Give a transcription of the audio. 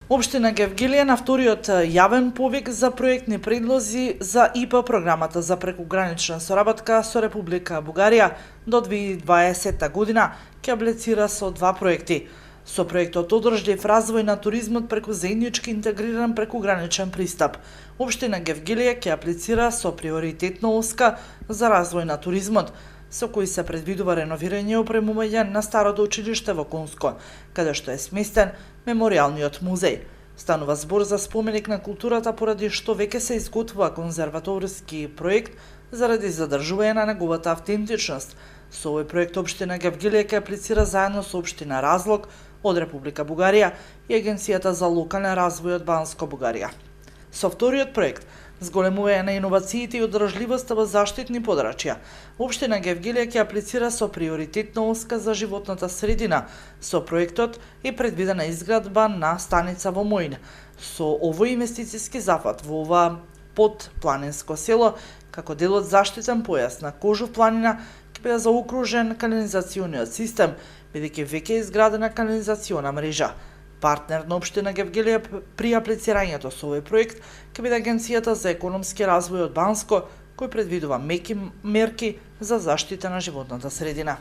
Општина Гевгелија на вториот јавен повик за проектни предлози за ИПА програмата за прекугранична соработка со Република Бугарија до 2020 година ќе аплицира со два проекти. Со проектот Одржлив развој на туризмот преку заеднички интегриран прекуграничен пристап, Општина Гевгелија ќе аплицира со приоритетна оска за развој на туризмот, со кој се предвидува реновирање и опремување на старото училиште во Конско, каде што е сместен меморијалниот музеј. Станува збор за споменик на културата поради што веќе се изготвува конзерваторски проект заради задржување на неговата автентичност. Со овој проект Општина Гевгелија ќе аплицира заедно со Општина Разлог од Република Бугарија и Агенцијата за локален развој од Банско Бугарија. Со вториот проект зголемување на иновациите и одржливоста во заштитни подрачја, Општина Гевгелија ќе аплицира со приоритетна оска за животната средина. Со проектот е предвидена изградба на станица во Мојн. Со овој инвестициски зафат во ова подпланинско село, како дел од заштитен појас на Кожув планина, ќе биде заокружен канализациониот систем, бидејќи веќе е изградена канализациона мрежа. Партнер на Општина Гевгелија при аплицирањето со овој проект ќе биде Агенцијата за економски развој од Банско, кој предвидува меки мерки за заштита на животната средина.